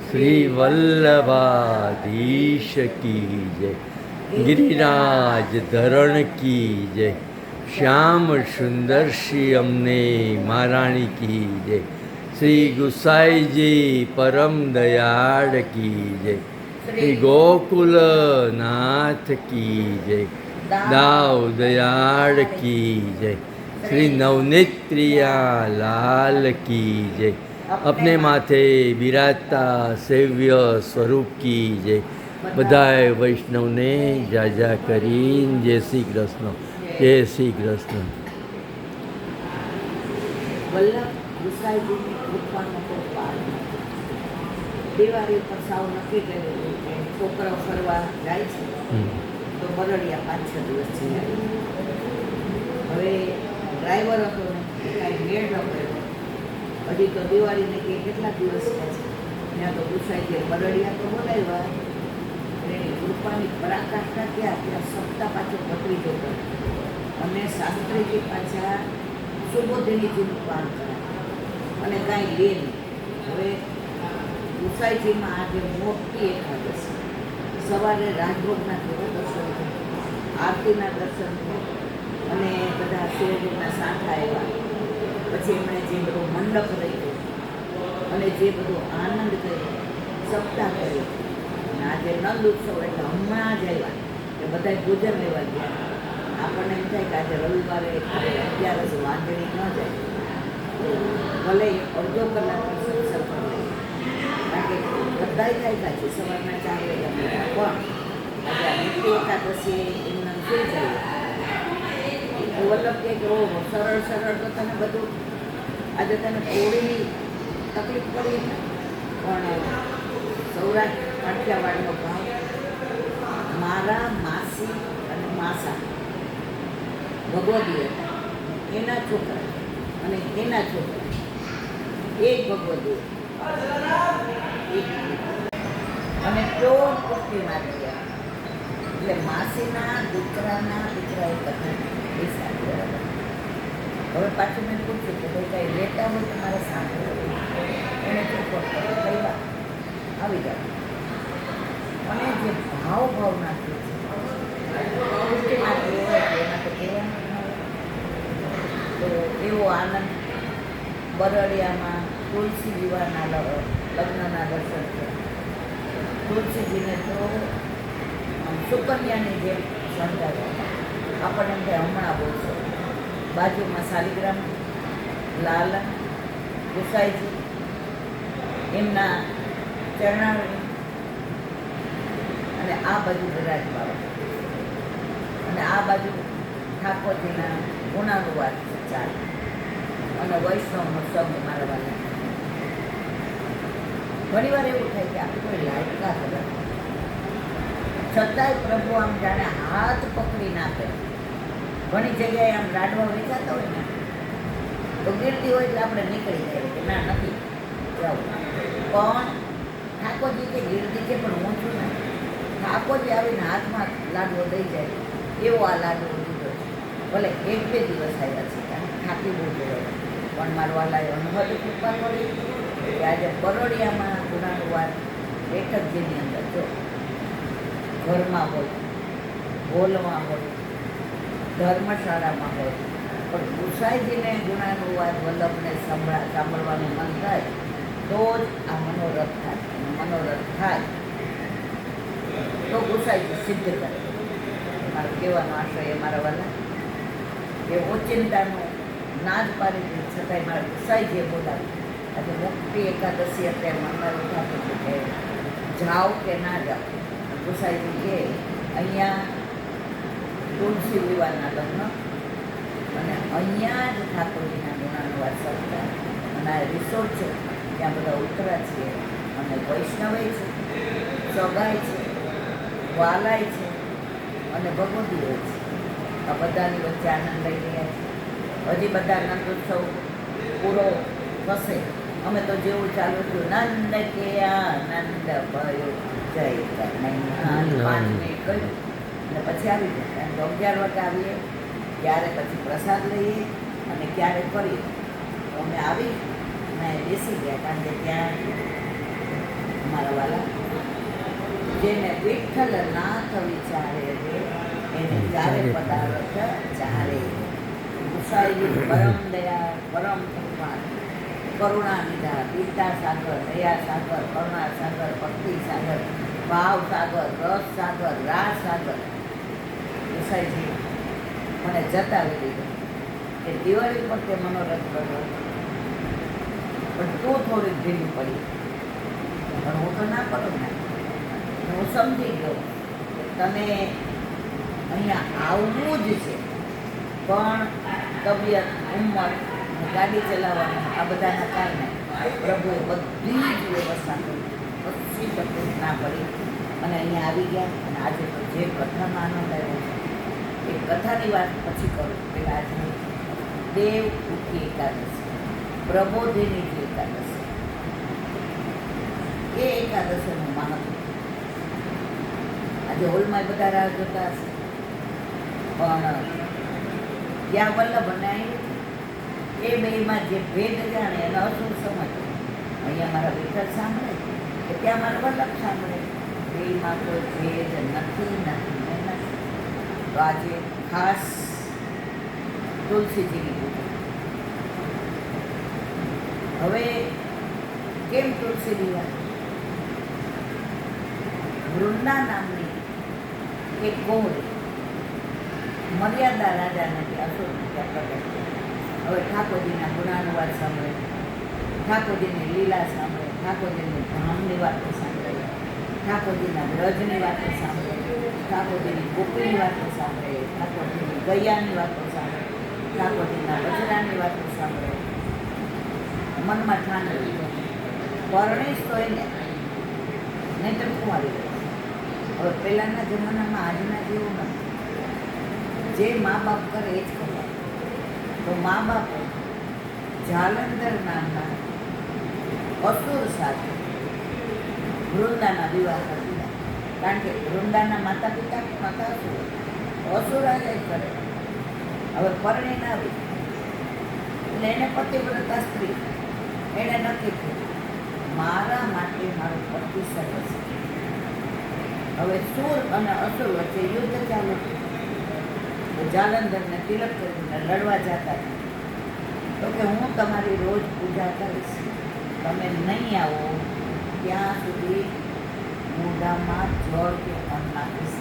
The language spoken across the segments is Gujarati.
શ્રી વલ્લભાધીશ કી જય, ગિરિરાજ ધરણ કી જય, શ્યામ સુંદર શ્રી અમને મહારાણી કી જય, શ્રી ગુસાઈજી પરમ દયાળ કી જય, શ્રી ગોકુલનાથ કી જય, દાવ દયાળ કી જય, શ્રી નવનેત્રિયા લાલ કી જય, अपने माथे बिराजता सेव्य स्वरूप की जय। बधाए वैष्णव ने जाजा करीन जय श्री कृष्ण, जय श्री कृष्ण। વલ્લભ ગુસાઈજીની કૃપાનો કોઈ પાર નથી. દિવાળી પર સાવ નક્કી કરેલું કે છોકરાઓ ફરવા જાય છે તો બરડિયા 5-6 દિવસ છે. હવે ડ્રાઈવર હતો ને કાંઈ મેળ ન કર્યો. હજી તો દિવાળીને કે કેટલા દિવસ થયા છે, ત્યાં તો ગુસાઈજીએ બરડિયા તો બોલાવ્યા. એની કૃપાની પરાકાષ્ઠા ત્યાં સપ્તાહ પાછો પકડી જતો અને શાસ્ત્રીજી પાછા સુબોધિનીજીનું પાન કરે અને કાંઈ લે નહીં. હવે ગુસાઈજીમાં આજે મોટી એકાદશી, સવારે રાજભોગના કેવા દર્શન થયા, આરતીના દર્શન થયા અને બધા શિવજીના સાંઠા આવ્યા. પછી એમણે જે બધો મંડપ રહ્યો અને જે બધો આનંદ કર્યો, સપ્તાહ કર્યો. અને આજે નંદ ઉત્સવ એટલે હમણાં જ આવ્યા કે બધા ગુજર લેવા ગયા. આપણને એમ થાય કે આજે રવિવારે 11 વાંધણી ન જાય, ભલે અડધો કલાકનો સત્સંગ કરે, કારણ કે બધાય થાય છે સવારના 4 વાગ્યા. પણ આજે નિત્ય એકાદશી એમને શું જાય વલ્લભ કે ઓહો સરળ સરળ તો તને બધું આજે તને થોડી તકલીફ પડી, પણ સૌરાષ્ટ્ર કાઠિયાવાડનો ભાવ મારા માસી અને માસા ભગવતી હતા, એના છોકરા અને એના છોકરા એક ભગવતી અને પ્યોર પુષ્ટિ મારી એટલે માસીના દીકરાના દીકરા એક હતા. હવે પાછું મેં પૂછ્યું કે ભાઈ કાંઈ લેતા હોય તો મારે સાંભળવું. એને ચોખ્ખો કઈ વાત આવી જાય. અને જે ભાવ નાખ્યો છે એમાં તો કહેવાનું તો એવો આનંદ બરડિયામાં તુલસી વિવાહના લગ્નના દર્શન થયા. તુલસીજીને તો સુકન્યાની જેમ શણગાર્યા. આપણને એમ થાય હમણાં બોલશો. બાજુમાં શાલિગ્રામ લાલા ગુસાઈજી એમના ચરણાવળી અને આ બાજુ વિરાજ બાબા અને આ બાજુ ઠાકોરજીના ગુણાનુવાદ ચાલે અને વૈષ્ણવનો સંઘ મારા વાલા. ઘણી વાર એવું થાય કે આપણે કોઈ લાયકા ખબર છતાંય પ્રભુ આમ જાણે હાથ પકડી નાખે. ઘણી જગ્યાએ આમ લાડવા વેચાતા હોય ને તો ગીરતી હોય એટલે આપણે નીકળી જાય કે ના નથી જાઉં. પણ ઠાકોરજી કે ગીરતી છે પણ હું છું ને, ઠાકોરજી આવીને હાથમાં લાડવો દઈ જાય એવો આ લાડવો લીધો છે. ભલે 1-2 દિવસ આવ્યા છે કારણ થાકી બહુ જોવાય, પણ મારો વાલાએ અનુભવ કૃપા કરી કે આજે બરોડિયામાં ગુણાનુવાદ બેઠક જેની અંદર જો ઘરમાં હોય, હોલમાં હોય, ધર્મશાળામાં હોય, પણ ગુસાઈજીને ગુણાનુવાદ વલ્લભને સાંભળવાનું મન થાય તો જ આ મનોરથ થાય. મનોરથ થાય તો ગુસાઈજી સિદ્ધ કરે. મારો કહેવાનો આશય મારા વાલા એ ઓચિંતાનું નાદ પાડી દે છતાંય મારા ગુસાઈજીએ બોલાવ્યું. આજે મોટી એકાદશી અત્યારે મનમાં ઉઠાતું છે કે જાઓ કે ના જાઓ. ગુસાઈજી કે અહીંયા તુલસી વિવાહના લગ્ન અને અહીંયા જ ઠાકોરજીના ગુણાનુવાદ સપ્તાહ અને આ રિસોર્ટ છે ત્યાં બધા ઉતરા છે અને વૈષ્ણવે છે, સગાઈ છે, વાલાય છે અને ભગવતી હોય છે. આ બધાની વચ્ચે આનંદ લઈ રહ્યા છે. હજી બધા નંદોત્સવ પૂરો થશે. અમે તો જેવું ચાલુ થયું નંદ કે આનંદ ભયો જય કનૈયા 5 મિનિટ કહ્યું અને પછી આવી જાય. કારણ કે 11 વાગે આવીએ ત્યારે પછી પ્રસાદ લઈએ અને ક્યારે કરીએ. અમે આવી અને બેસી ગયા કારણ કે ત્યાં અમારા વાલા, જેને વિઠ્ઠલ નાથ વિચારે રે એને ચારે પદાર્થ ચારે. ગુસાઈજી પરમ દયા પરમ કૃપાળ, કરુણા નિધા, વિદ્યા સાગર, દયા સાગર, કરુણા સાગર, ભક્તિ સાગર, ભાવ સાગર, રસ સાગર, રાસ સાગર. ગુસાઈજી મને જતાવી દીધું કે દિવાળી પર તે મનોરથ કર્યો, પણ તું થોડી ઢીલી પડી. પણ હું તો ના કરું ને, હું સમજી ગયો કે તને અહીંયા આવવું જ છે, પણ તબિયત, ઉંમર, ગાડી ચલાવવાની આ બધાના કારણે પ્રભુએ બધી જ વ્યવસ્થા કરી, પછી તકલીફ ના પડી અને અહીંયા આવી ગયા. અને આજે તો જે કથામાં આનંદ આવ્યો છે એ કથાની વાત પછી કરું. એટલે આજે દેવ ઉઠી એકાદશી, પ્રબોધિની જે એકાદશી, એ એકાદશીનું મહત્વ આજે હોલમાં બધા રાહ જોતા હશે, પણ ત્યાં વલ્લભ અને એ બેમાં જે ભેદ જાણે એનો અસુર સમજ. અહીંયા મારા વિઠ્ઠલ સાંભળે કે ત્યાં મારા વલ્લભ સાંભળે, બેમાં કોઈ ભેદ નથી. તો આજે ખાસ તુલસીજીની પૂજા. હવે કેમ તુલસીની વાત? વૃંદા નામની એક ગોળી મર્યાદા રાજાને ત્યાં ત્યાં પ્રગટ. હવે ઠાકોરજીના ગુણાનુવાદ સાંભળે, ઠાકોરજીની લીલા સાંભળે, ઠાકોરજીની ધામની વાતો સાંભળે, ઠાકોરજીના વ્રજની વાતો સાંભળે, ઠાકોરજીની ગોપીની વાતો સાંભળે, ઠાકોરજીની ગૈયાની વાતો સાંભળે, ઠાકોરજીના વજરાની વાતો સાંભળે. મનમાં ઠાન લીધો પરણીશ તો એને, નહીં તો કુંવારી રહીશ. હવે પહેલાંના જમાનામાં આજના જેવું નથી, જે મા બાપ કરે એ જ કરવા. તો મા બાપે જાલંધર નામના અસુર સાથે વૃંદાના વિવાહ કરી દીધા. કારણ કે વૃંદાના માતા પિતા પણ હતા અસુર, અસુરા જ કરે. હવે પરણીને આવી એટલે એને પતિવ્રતા સ્ત્રી, એણે નક્કી થયું મારા માટે મારું પતિ સરસ. હવે સુર અને અસુર વચ્ચે યુદ્ધ ચાલુ. તો જાલંધરને તિલક કરીને લડવા જતા તો કે હું તમારી રોજ પૂજા કરીશ, તમે નહીં આવો ત્યાં સુધી મોઢામાં જળ કે અન્ન નાખીશ.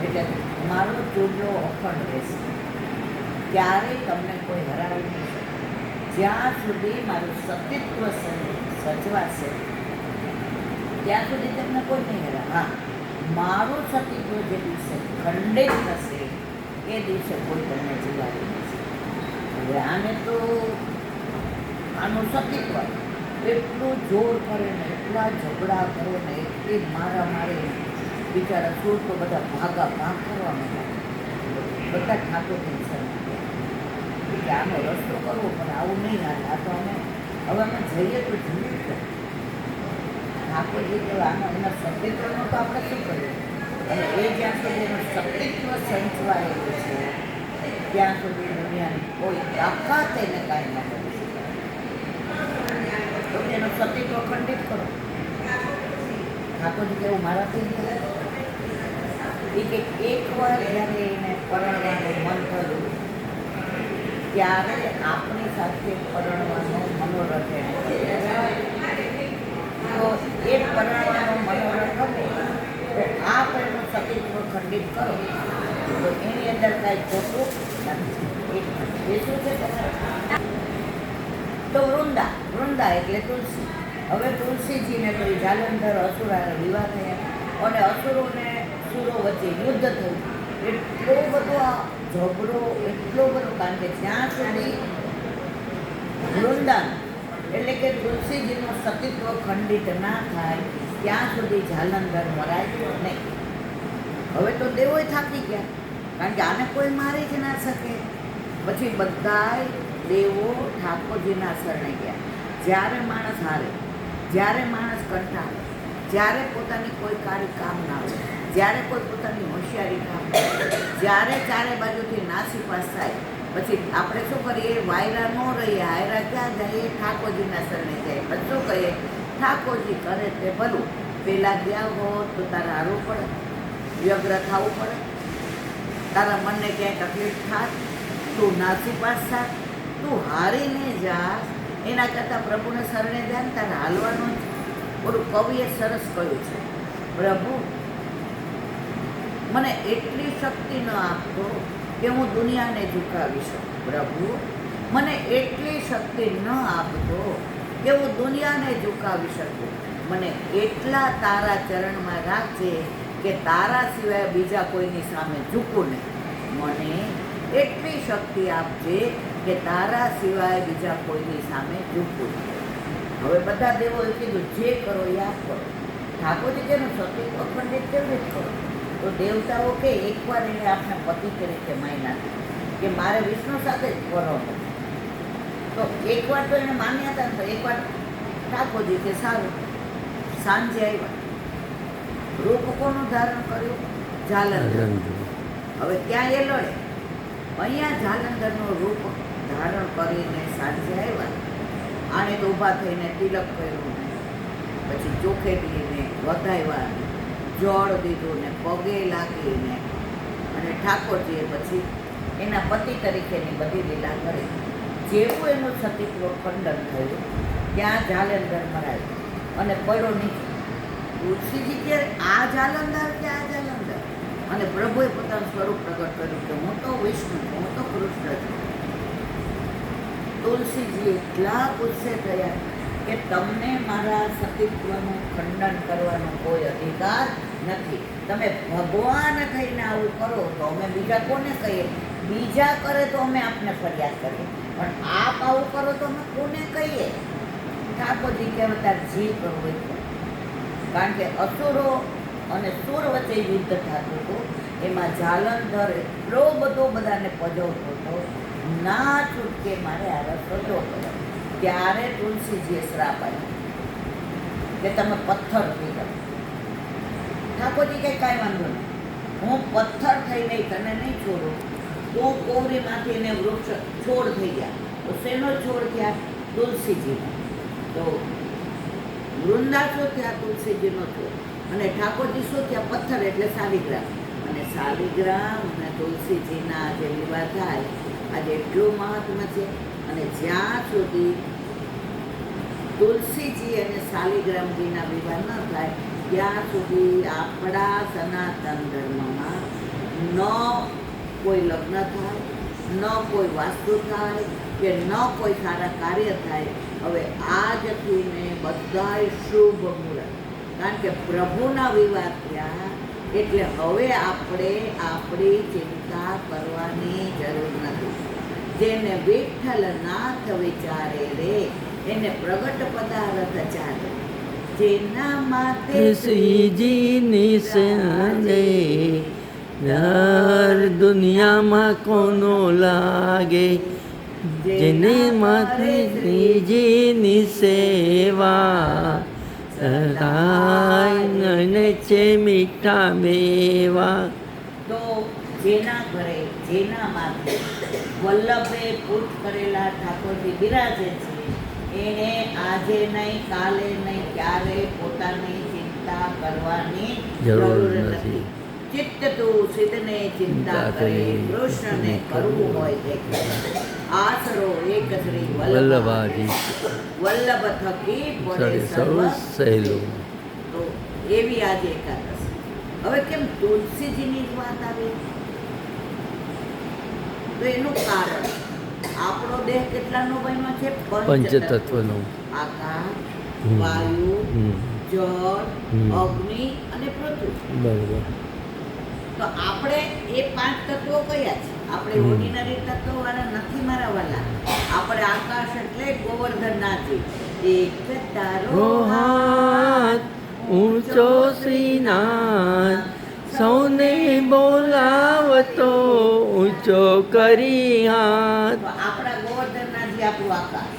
એટલે મારો ચૂડલો અખંડ રહેશે, ક્યારેય તમને કોઈ હરાવી નહીં શકે. જ્યાં સુધી મારું સતીત્વ સચવાશે ત્યાં સુધી તમને કોઈ નહીં હરાવે. હા, મારું સતીત્વ જે દિવસે ખંડિત થશે એ દિવસે કોઈ તમને જીવાડી નથી. હવે આને તો આનું સતીત્વ એટલું જોર કરે ને, એટલા ઝઘડા કરે ને, એટલી મારા મારે બિચારા સુર તો બધા ભાગા ભાગ કરવા માંડ્યા. બધા ઠાકોરજી શરણે કે આનો રસ્તો કરવો, પણ આવું નહીં હાલે. આ તો અમે હવે અમે જઈએ તો જઈએ જ. ઠાકોરજી તો આનો એના સતીત્વનો તો આપણે શું કરીએ? અને એ જ્યાં સુધી એનું સતીત્વ સંચવાયેલું છે ત્યાં સુધી દુનિયાની કોઈ તાકાત એને કાંઈ ન કરી શકે. તો એનું સતીત્વ ખંડિત કરો. ઠાકોરજી કેવું મારાથી એ કે એકવાર જ્યારે એને પરણવાનું મન થયું ત્યારે આપણી સાથે પરણવાનો મનોરથ એને કર્યો. તો એ પરણવાનો મનોરથ હતો તો આપ એનું સતીત્વ ખંડિત કરો તો એની અંદર કાંઈ ખોટું નથી. એ શું છે તમારે? તો વૃંદા એટલે તુલસી. હવે તુલસીજીને તો જાલંધર અસુરાનો વિવાહ થયા અને અસુરોને સુરો વચ્ચે યુદ્ધ થયું. એટલો બધો આ ઝઘડો, એટલો બધો, કારણ કે જ્યાં સુધી વૃંદાન એટલે કે તુલસીજીનું સતીત્વ ખંડિત ના થાય ત્યાં સુધી જાલંધર મરાય નહીં. હવે તો દેવોય થાકી ગયા, કારણ કે આને કોઈ મારી જ ના શકે. પછી બધાય દેવો ઠાકોરજીના શરણે ગયા. જ્યારે માણસ હારે, જ્યારે માણસ કંટાળે, જ્યારે પોતાની કોઈ કાર્ય કામ ના આવે, જ્યારે કોઈ પોતાની હોશિયારી કામ ના આવે, જ્યારે ચારે બાજુથી નાસીપાસ થાય, પછી આપણે શું કરીએ? વાયરા ન રહીએ, હાયરા ક્યાં જઈએ? ઠાકોરજીના શરણે જાય. પછી શું કહીએ? ઠાકોરજી કરે તે ભલું. પહેલાં ગયા હોત તો તારે હારવું પડે, વ્યગ્ર થવું પડે, તારા મનને ક્યાંય તકલીફ થાત, તું નાસીપાસ થાત, તું હારીને જાસ. એના કરતાં પ્રભુને શરણે જાય ને તારે હાલવાનું જ. ઓલું કવિએ સરસ કહ્યું છે, પ્રભુ મને એટલી શક્તિ ન આપતો કે હું દુનિયાને ઝુકાવી શકું. પ્રભુ મને એટલી શક્તિ ન આપતો કે હું દુનિયાને ઝુકાવી શકું. મને એટલા તારા ચરણમાં રાખજે કે તારા સિવાય બીજા કોઈની સામે ઝૂકું નહીં. મને એટલી શક્તિ આપજે કે તારા સિવાય બીજા કોઈની સામે ઝૂકું નહીં. હવે બધા દેવોએ કીધું જે કરો એ આપ કરો. ઠાકોરજી જેનું સતી અખંડિત કેવી રીતે કરો? તો દેવતાઓ કે એકવાર એને આપણે પતિ તરીકે માન્યા કે મારે વિષ્ણુ સાથે જ કરો. તો એકવાર તો એને માન્યા હતા ને, તો એકવાર ઠાકોરજી કે સારું. સાંજે આવ્યા, રૂપ કોનું ધારણ કર્યું? જાલંધર. હવે ત્યાં એ લડે, અહીંયા જાલંધરનું રૂપ ધારણ કરીને સાંજે આવ્યા. આને તો ઊભા થઈને તિલક કર્યું ને પછી ચોખેટીને વધાવ્યા, જળ દીધું ને પગે લાગીને, અને ઠાકોરજીએ પછી એના પતિ તરીકેની બધી લીલા કરી. જેવું એનું સતીત્વ ખંડન થયું ત્યાં જાલંધર મરાયું અને પડો નીચે. તુલસીજી કે આ જાલંધર કે આ જાલંધર? અને પ્રભુએ પોતાનું સ્વરૂપ પ્રગટ કર્યું કે હું તો વિષ્ણુ છું, હું તો કૃષ્ણ છું. તુલસીજી એટલા ગુસ્સે થયા કે તમને મારા સતીત્વનું ખંડન કરવાનો કોઈ અધિકાર નથી. તમે ભગવાન થઈને આવું કરો તો અમે બીજા કોને કહીએ? બીજા કરે તો અમે આપને ફરિયાદ કરીએ, પણ આપ આવું કરો તો અમે કોને કહીએ? ઠાકોરજી કહેવાય તાર જી કરવું એ. કારણ કે અસુરો અને સુર વચ્ચે યુદ્ધ થતું હતું. એમાં જાલંધર એટલો બધો બધાને પજવતો હતો, ના છૂટકે મારે આ રસ્તો કર્યો. ત્યારે તુલસીજીએ શ્રાપ આપ્યો કે તમે પથ્થર થઈ જાઓ. ઠાકોરજી કંઈ કાંઈ વાંધો નહીં, હું પથ્થર થઈને તને નહીં છોડું. તું કોવરીમાંથી એને વૃક્ષ છોડ થઈ ગયા. તો શેનો છોડ થયા? તુલસીજીનો. તો વૃંદા શું થયા? તુલસીજીનો છોડ. અને ઠાકોરજી શું થયા? પથ્થર એટલે શાલિગ્રામ. અને શાલિગ્રામ અને તુલસીજીના જે વિવાહ થાય આજે એટલું મહાત્મા છે. અને જ્યાં સુધી તુલસીજી અને શાલિગ્રામજીના વિવાહ ન થાય ત્યાં સુધી આપણા સનાતન ધર્મમાં ન કોઈ લગ્ન થાય, ન કોઈ વાસ્તુ થાય, કે ન કોઈ સારા કાર્ય થાય. હવે આજથી ને બધાય શુભ મુહૂર્ત, કારણ કે પ્રભુના વિવાહ થયા એટલે હવે આપણે આપણી ચિંતા કરવાની જરૂર નથી. જેને વિઠ્ઠલનાથ વિચારે રે એને પ્રગટ પદાર્થ ચાલે. જેના માથે શ્રીજી નિશાને યાર દુનિયામાં કોનો લાગે? જેને માથે શ્રીજીની સેવા સદાય છે મીઠા મેવા. તો જેના ઘરે જેના માથે વલ્લભે પૂત કરેલા ઠાકોરજી બિરાજે છે એને આજે નહીં, કાલે નહીં, ક્યારે પોતાની ચિંતા કરવાની જરૂર નથી. ચિત્ત તું સિદ્ધને ચિંતા કરે, કૃષ્ણને કરવું હોય તે આસરો એક શ્રી વલ્લભાજી વલ્લભ થકી પડે સૌ સહેલું. તો એવી આજે એકાદશી. હવે કેમ તુલસીજીની જ વાત આવી? તો એનું કારણ આપણો દેહ કેટલાનો બન્યો છે? પંચતત્વનો. આકાશ, વાયુ, જળ, અગ્નિ અને પૃથ્વી. બરાબર. તો આપણે એ 5 તત્વો કયા છે? આપણે ઓર્ડિનરી તત્વો વાળા નથી મારા વાલા. આપણે આકાશ એટલે ગોવર્ધનનાથજી. એક તારો હાથ ઊંચો શ્રીનાથ, સૌને બોલાવતો ઊંચો કરી હાથ. તો આપણા ગોવર્ધનનાથજી આપણું આકાશ.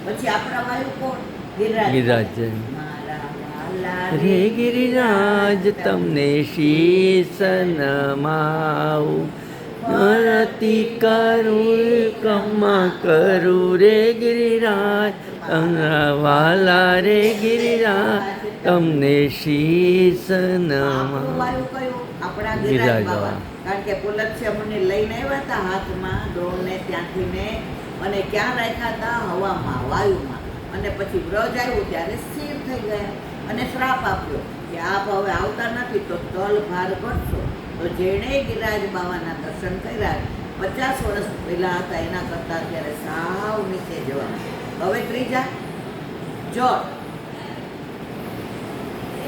પછી આપણા વાયુ કોણ? ગિરિરાજ. ગિરિરાજ. મારા વાલા રે ગિરિરાજ તમને શીશ નમાવું, નરતી કરું કમા કરું રે ગિરિરાજ વાલા રે ગિરિરાજ તમને શીશ આપણું નમા વાયુ કયું? આપણા ગિરિરાજ ગિરિરાજ બાવા. બાવા. કારણ કે પુલત્સ્ય મુનિ લઈને આવ્યા હતા હાથમાં દ્રોણને ત્યાંથી ને, અને ક્યાં રાખ્યા હતા? હવામાં, વાયુમાં. અને પછી વ્રજ આવ્યું ત્યારે સ્થિર થઈ ગયા અને શ્રાપ આપ્યો કે આપ હવે આવતા નથી તો તલ ભાર ઘટશો. તો જેણે ગિરિરાજ બાવાના દર્શન કર્યા 50 વર્ષ પહેલા હતા એના કરતાં અત્યારે સાવ નીચે જવા. હવે ત્રીજા જળ.